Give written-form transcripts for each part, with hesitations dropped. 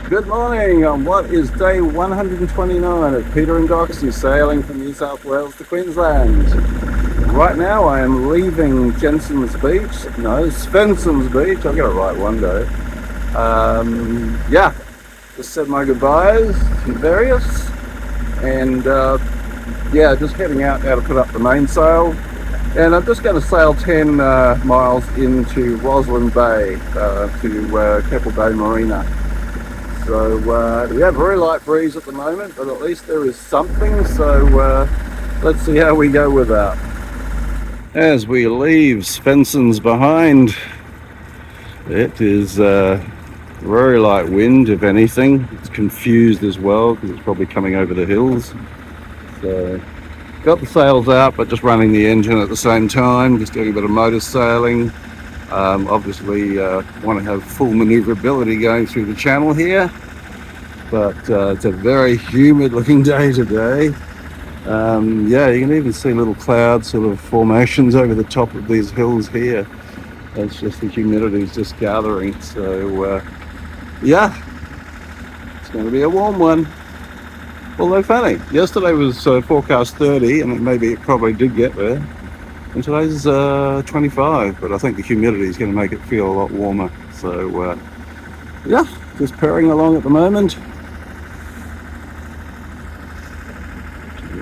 Good morning on what is day 129 of Peter and Doxie sailing from New South Wales to Queensland. Right now I am leaving Jensen's Beach, no, Svensen's Beach, I'll get it right one day. Just said my goodbyes to various and just heading out now to put up the mainsail. And I'm just going to sail 10 miles into Rosslyn Bay to Keppel Bay Marina. So we have a very light breeze at the moment, but at least there is something. So let's see how we go with that. As we leave Svendsen's behind, it is very light wind, if anything. It's confused as well because it's probably coming over the hills. So got the sails out, but just running the engine at the same time, just doing a bit of motor sailing. Obviously want to have full maneuverability going through the channel here, but it's a very humid looking day today. You can even see little cloud sort of formations over the top of these hills here. That's just the humidity is just gathering. So it's going to be a warm one. Although funny, yesterday was forecast 30, and maybe it probably did get there. And today's 25, but I think the humidity is going to make it feel a lot warmer. So just purring along at the moment.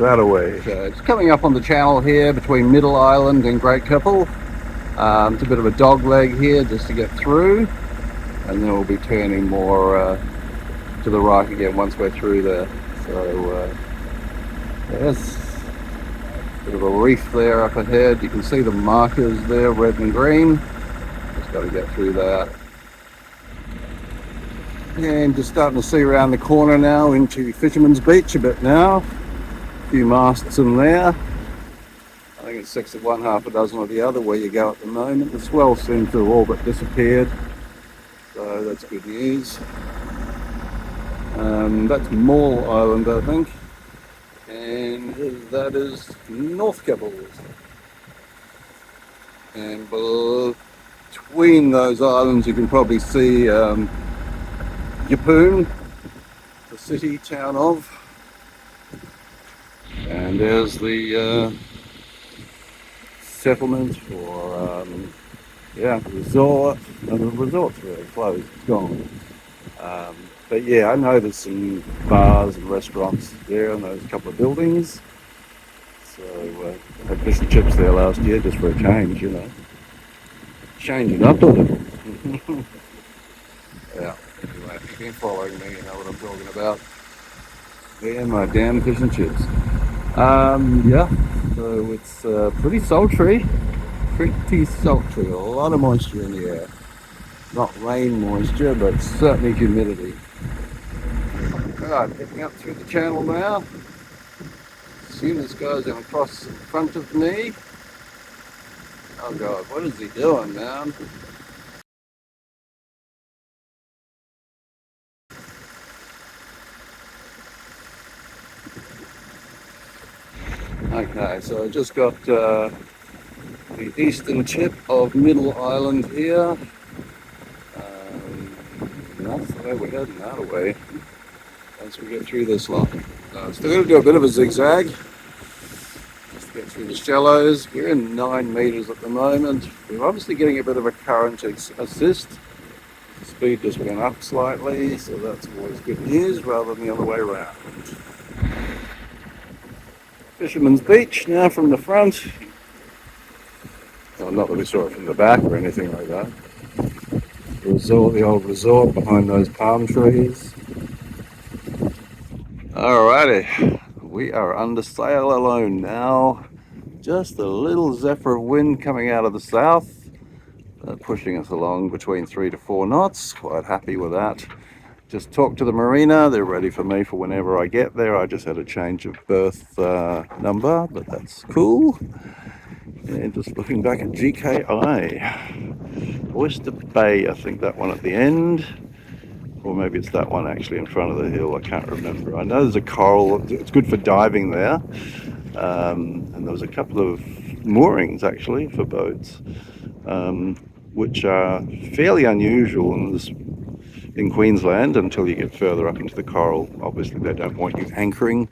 That away. So it's coming up on the channel here between Middle Island and Great Keppel. It's a bit of a dog leg here just to get through, and then we'll be turning more to the right again once we're through there. So yes. Bit of a reef there up ahead. You can see the markers there, red and green. Just got to get through that. And just starting to see around the corner now into Fisherman's Beach a bit now. A few masts in there. I think it's 6 of one, half a dozen of the other where you go at the moment. The swell seems to have all but disappeared. So that's good news. That's Mall Island, I think. And that is North Keppel. And between those islands you can probably see Yeppoon, the city town of. And there's the settlement or resort. No, the resort's really closed, it's gone. But yeah, I know there's some bars and restaurants there and there's a couple of buildings. So I had fish and chips there last year just for a change, Change it up a little. Yeah, anyway, if you've been following me, you know what I'm talking about. Yeah, my damn fish and chips. So it's pretty sultry. A lot of moisture in the air. Not rain moisture, but certainly humidity. Alright, heading up through the channel now. As soon as this guy's going to cross in front of me. Oh God, what is he doing, man? Okay, so I just got the eastern tip of Middle Island here. That's the way we're heading that way. Once we get through this lot. Still going to do a bit of a zigzag. Just to get through the shallows. We're in 9 meters at the moment. We're obviously getting a bit of a current assist. The speed just went up slightly, so that's always good news rather than the other way around. Fisherman's Beach now from the front. Well, not that we saw it from the back or anything like that. Resort, the old resort behind those palm trees. Alrighty, we are under sail alone now. Just a little zephyr of wind coming out of the south, pushing us along between 3 to 4 knots. Quite happy with that. Just talked to the marina. They're ready for me for whenever I get there. I just had a change of berth number, but that's cool. And just looking back at GKI. Oyster Bay, I think that one at the end. Or maybe it's that one actually in front of the hill, I can't remember. I know there's a coral, it's good for diving there. And there was a couple of moorings actually for boats, which are fairly unusual. And there's in Queensland until you get further up into the coral. Obviously they don't want you anchoring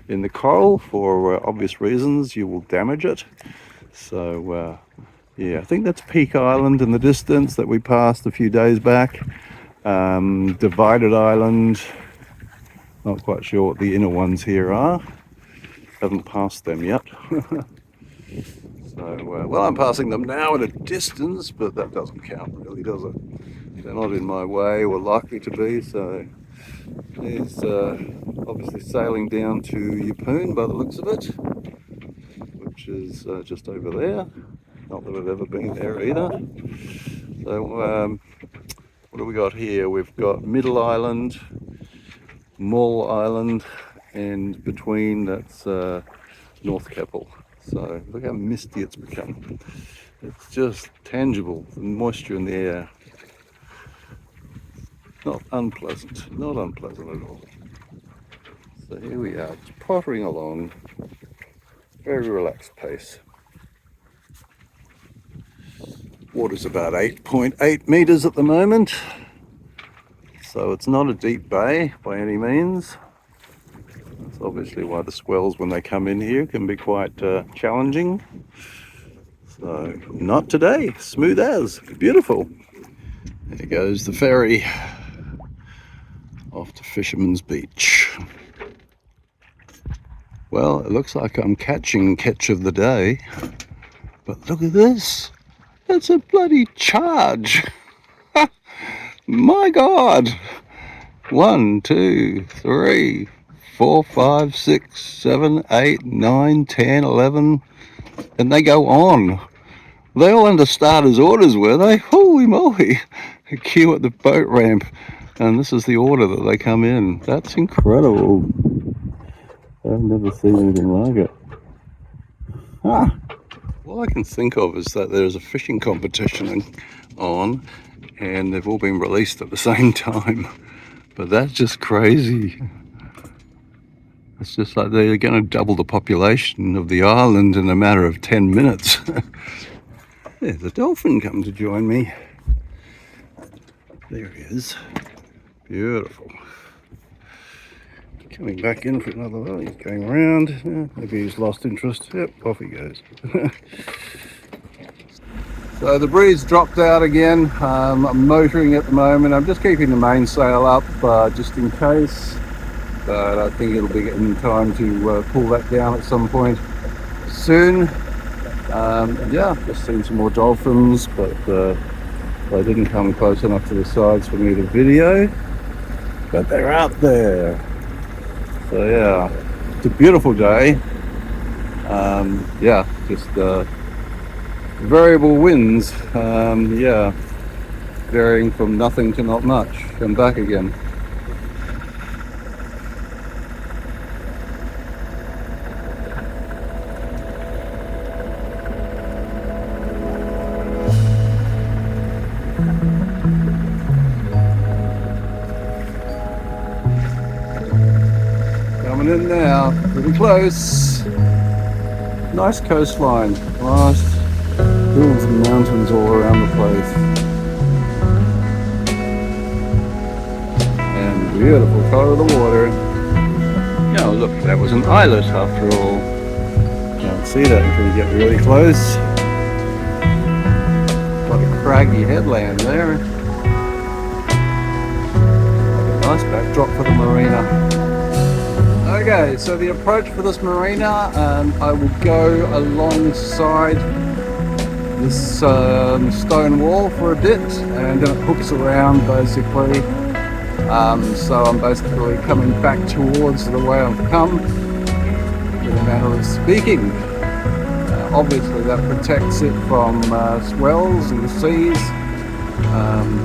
in the coral for obvious reasons. You will damage it. So yeah, I think that's Peak Island in the distance that we passed a few days back. Divided Island, not quite sure what the inner ones here are. Haven't passed them yet. So well, I'm passing them now at a distance, but that doesn't count really, does it? They're not in my way or likely to be. So he's obviously sailing down to Yeppoon by the looks of it, which is just over there. Not that I've ever been there either. So what do we got here? We've got Middle Island, Mull Island, and between that's North Keppel. So look how misty it's become. It's just tangible, the moisture in the air. Not unpleasant at all. So here we are, just pottering along, very relaxed pace. Water's about 8.8 meters at the moment, so it's not a deep bay by any means. That's obviously why the swells, when they come in here, can be quite challenging. So not today, smooth as, beautiful. There goes the ferry off to Fisherman's Beach. Well, it looks like I'm catching catch of the day, but look at this. It's a bloody charge. My God. 1, 2, 3, 4, 5, 6, 7, 8, 9, 10, 11, and they go on. They all under starters orders, were they? Holy moly. A queue at the boat ramp, and this is the order that they come in. That's incredible. I've never seen anything like it. All I can think of is that there's a fishing competition on, and they've all been released at the same time. But that's just crazy. It's just like they're going to double the population of the island in a matter of 10 minutes. There's a dolphin come to join me. There he is. Beautiful. Coming back in for another one. He's going around. Yeah, maybe he's lost interest. Yep, off he goes. So the breeze dropped out again. I'm motoring at the moment. I'm just keeping the mainsail up just in case. But I think it'll be in time to pull that down at some point soon. Yeah, just seen some more dolphins, but they didn't come close enough to the sides for me to video. But they're out there. So yeah, it's a beautiful day. Yeah, just variable winds. Yeah, varying from nothing to not much and back again. Coming in now, pretty close. Nice coastline, nice hills and mountains all around the place. And beautiful colour of the water. Yeah, look, that was an islet after all. Can't see that until you get really close. Quite a craggy headland there. Nice backdrop for the marina. Okay, so the approach for this marina, I will go alongside this stone wall for a bit, and then it hooks around basically. So I'm basically coming back towards the way I've come, in a manner of speaking. Obviously that protects it from swells and seas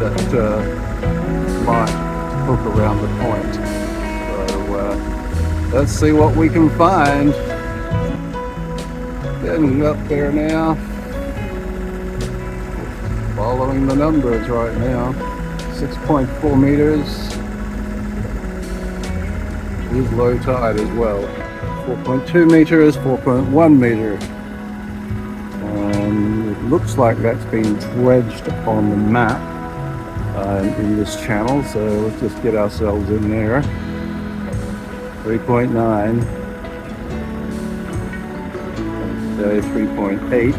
that might hook around the point. Let's see what we can find. Getting up there now. Following the numbers right now. 6.4 meters. It is low tide as well. 4.2 meters, 4.1 meter. It looks like that's been dredged on the map. in this channel, so let's just get ourselves in there. 3.9. Okay, 3.8.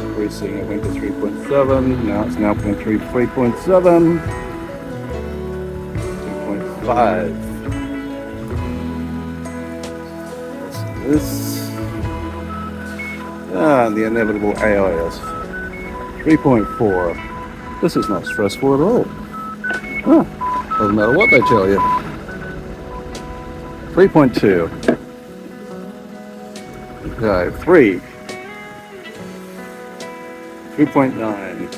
Increasing, I went to 3.7. Now it's now 3.7. 2.5. This. The inevitable AIS. 3.4. This is not stressful at all. Doesn't matter what they tell you. 3.2. Okay, 3. 3.9.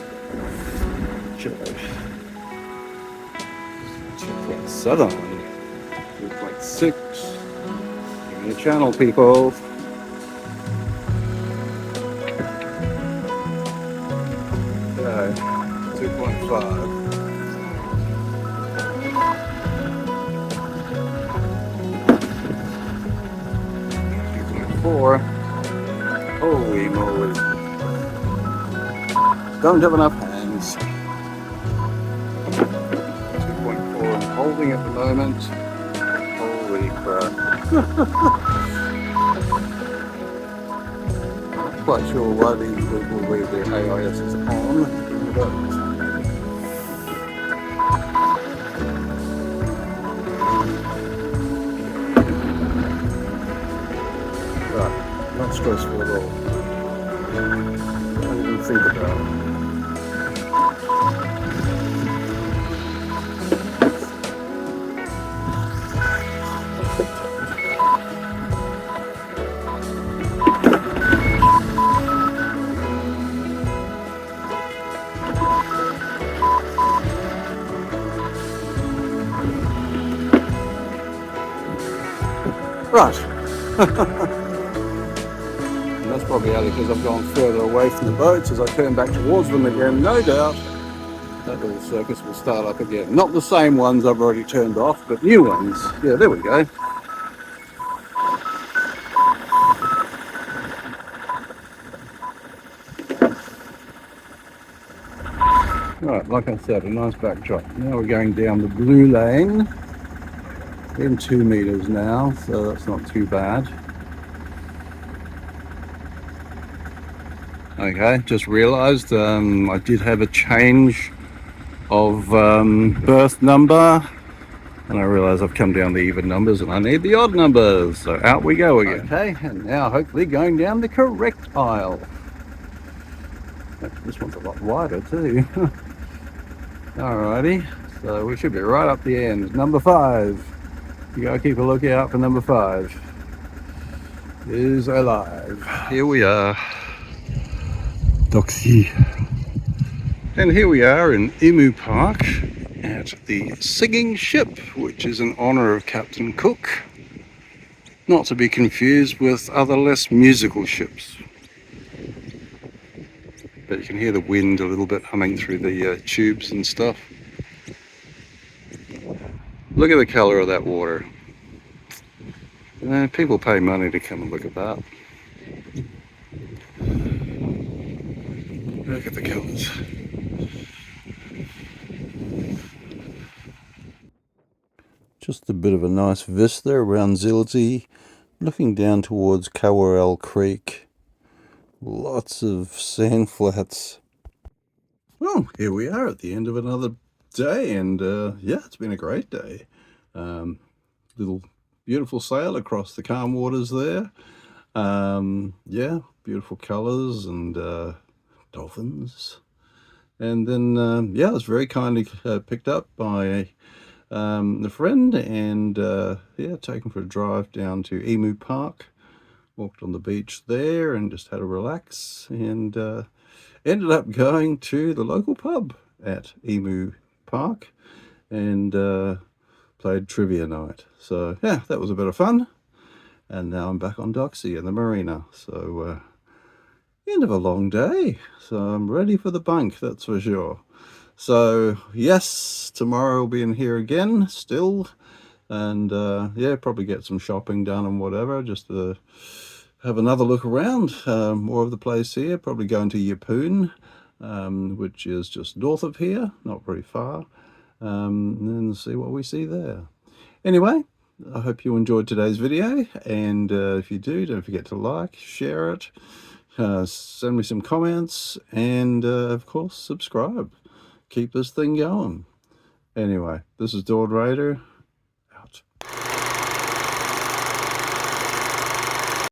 2.7. 2.6. Give me a channel, people. Okay, 2.5. 2.4. Holy moly. Don't have enough hands. 2.4. I'm holding at the moment. Holy crap. Not quite sure why these people leave their AISs on. But not stressful at all. Don't even think about it. Right. And that's probably only because I've gone further away from the boats. As I turn back towards them again, no doubt that little circus will start up again. Not the same ones I've already turned off, but new ones. Yeah, there we go. Right, like I said, a nice backdrop. Now we're going down the blue lane. In 2 meters now, so that's not too bad. Okay, just realized I did have a change of berth number, and I realize I've come down the even numbers and I need the odd numbers, so out we go again. Okay, and now hopefully going down the correct aisle. This one's a lot wider too. Alrighty, so we should be right up the end. Number 5. You gotta keep a lookout for number 5. Is alive. Here we are, Doxie. And here we are in Emu Park at the Singing Ship, which is in honour of Captain Cook. Not to be confused with other less musical ships. But you can hear the wind a little bit humming through the tubes and stuff. Look at the colour of that water. People pay money to come and look at that. Look at the colours. Just a bit of a nice vista around Zilzie, looking down towards Kawarel Creek. Lots of sand flats. Well, here we are at the end of another day, and yeah, it's been a great day. Little beautiful sail across the calm waters there. Yeah, beautiful colours and dolphins. And then, yeah, I was very kindly picked up by a friend and, yeah, taken for a drive down to Emu Park. Walked on the beach there and just had a relax, and ended up going to the local pub at Emu Park and played trivia night. So yeah, that was a bit of fun. And now I'm back on Doxie in the marina. So end of a long day. So I'm ready for the bunk, that's for sure. So yes, tomorrow I'll be in here again still. And yeah, probably get some shopping done and whatever, just to have another look around, more of the place here, probably going to Yeppoon, which is just north of here, not very far, and then see what we see there. Anyway, I hope you enjoyed today's video, and if you do, don't forget to like, share it, send me some comments, and of course subscribe. Keep this thing going. Anyway, this is Dord Raider, out.